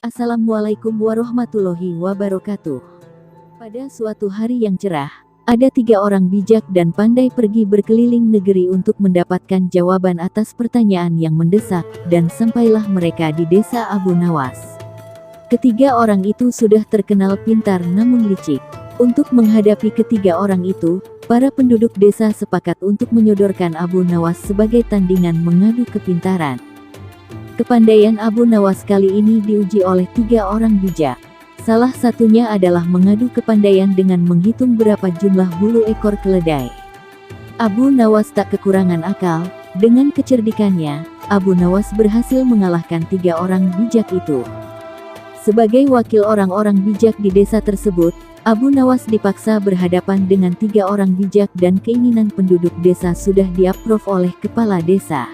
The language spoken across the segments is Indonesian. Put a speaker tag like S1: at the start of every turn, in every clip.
S1: Assalamualaikum warahmatullahi wabarakatuh. Pada suatu hari yang cerah, ada 3 orang bijak dan pandai pergi berkeliling negeri untuk mendapatkan jawaban atas pertanyaan yang mendesak, dan sampailah mereka di desa Abu Nawas. Ketiga orang itu sudah terkenal pintar namun licik. Untuk menghadapi ketiga orang itu, para penduduk desa sepakat untuk menyodorkan Abu Nawas sebagai tandingan mengadu kepintaran. Kepandaian Abu Nawas kali ini diuji oleh 3 orang bijak. Salah satunya adalah mengadu kepandaian dengan menghitung berapa jumlah bulu ekor keledai. Abu Nawas tak kekurangan akal. Dengan kecerdikannya, Abu Nawas berhasil mengalahkan 3 orang bijak itu. Sebagai wakil orang-orang bijak di desa tersebut, Abu Nawas dipaksa berhadapan dengan 3 orang bijak dan keinginan penduduk desa sudah di-approve oleh kepala desa.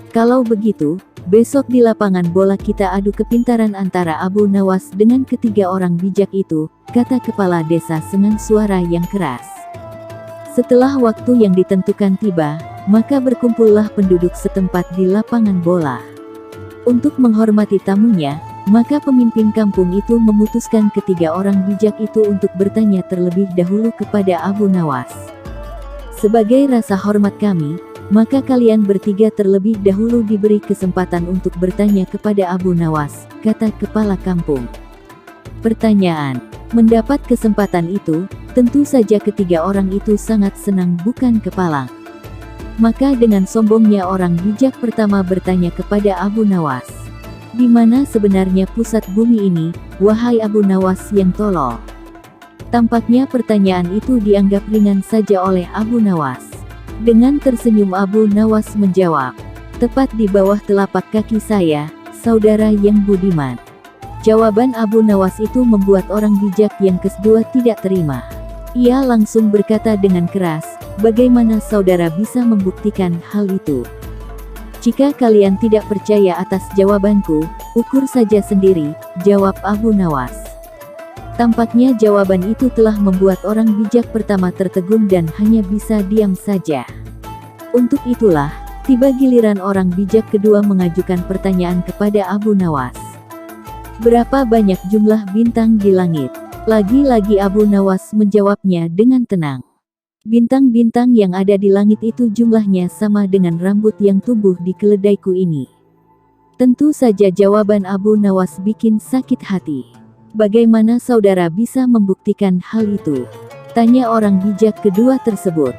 S1: Kalau begitu, besok di lapangan bola kita adu kepintaran antara Abu Nawas dengan ketiga orang bijak itu, kata kepala desa dengan suara yang keras. Setelah waktu yang ditentukan tiba, maka berkumpullah penduduk setempat di lapangan bola. Untuk menghormati tamunya, maka pemimpin kampung itu memutuskan ketiga orang bijak itu untuk bertanya terlebih dahulu kepada Abu Nawas. Sebagai rasa hormat kami, maka kalian bertiga terlebih dahulu diberi kesempatan untuk bertanya kepada Abu Nawas, kata kepala kampung. Pertanyaan. Mendapat kesempatan itu, tentu saja ketiga orang itu sangat senang bukan kepalang. Maka dengan sombongnya orang bijak pertama bertanya kepada Abu Nawas. Di mana sebenarnya pusat bumi ini, wahai Abu Nawas yang tolol? Tampaknya pertanyaan itu dianggap ringan saja oleh Abu Nawas. Dengan tersenyum Abu Nawas menjawab, tepat di bawah telapak kaki saya, saudara yang budiman. Jawaban Abu Nawas itu membuat orang bijak yang kedua tidak terima. Ia langsung berkata dengan keras, bagaimana saudara bisa membuktikan hal itu? Jika kalian tidak percaya atas jawabanku, ukur saja sendiri, jawab Abu Nawas. Tampaknya jawaban itu telah membuat orang bijak pertama tertegun dan hanya bisa diam saja. Untuk itulah, tiba giliran orang bijak kedua mengajukan pertanyaan kepada Abu Nawas. Berapa banyak jumlah bintang di langit? Lagi-lagi Abu Nawas menjawabnya dengan tenang. Bintang-bintang yang ada di langit itu jumlahnya sama dengan rambut yang tumbuh di keledaiku ini. Tentu saja jawaban Abu Nawas bikin sakit hati. Bagaimana saudara bisa membuktikan hal itu? Tanya orang bijak kedua tersebut.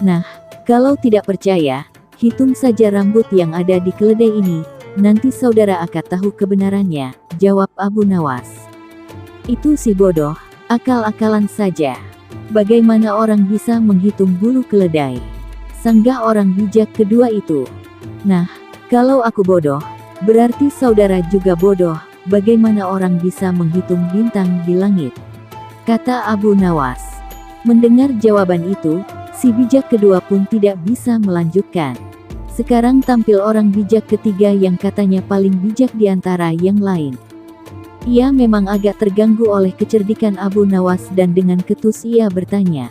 S1: Nah, kalau tidak percaya, hitung saja rambut yang ada di keledai ini, nanti saudara akan tahu kebenarannya, jawab Abu Nawas. Itu si bodoh, akal-akalan saja. Bagaimana orang bisa menghitung bulu keledai? Sanggah orang bijak kedua itu. Nah, kalau aku bodoh, berarti saudara juga bodoh. Bagaimana orang bisa menghitung bintang di langit? Kata Abu Nawas. Mendengar jawaban itu, si bijak kedua pun tidak bisa melanjutkan. Sekarang tampil orang bijak ketiga yang katanya paling bijak di antara yang lain. Ia memang agak terganggu oleh kecerdikan Abu Nawas dan dengan ketus ia bertanya.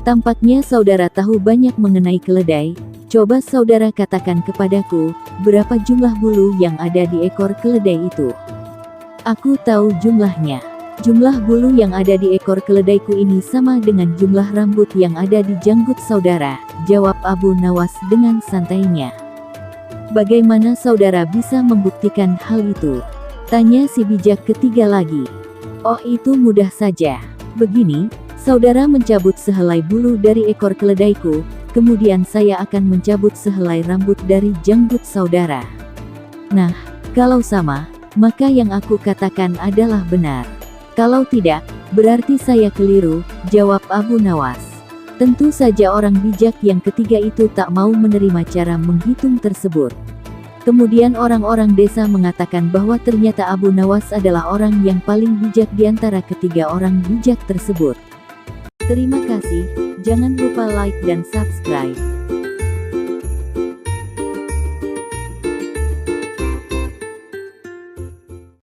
S1: Tampaknya saudara tahu banyak mengenai keledai. Coba saudara katakan kepadaku, berapa jumlah bulu yang ada di ekor keledai itu? Aku tahu jumlahnya. Jumlah bulu yang ada di ekor keledaiku ini sama dengan jumlah rambut yang ada di janggut saudara, jawab Abu Nawas dengan santainya. Bagaimana saudara bisa membuktikan hal itu? Tanya si bijak ketiga lagi. Oh, itu mudah saja. Begini, saudara mencabut sehelai bulu dari ekor keledaiku, kemudian saya akan mencabut sehelai rambut dari janggut saudara. Nah, kalau sama, maka yang aku katakan adalah benar. Kalau tidak, berarti saya keliru, jawab Abu Nawas. Tentu saja orang bijak yang ketiga itu tak mau menerima cara menghitung tersebut. Kemudian orang-orang desa mengatakan bahwa ternyata Abu Nawas adalah orang yang paling bijak di antara ketiga orang bijak tersebut. Terima kasih, jangan lupa like dan subscribe.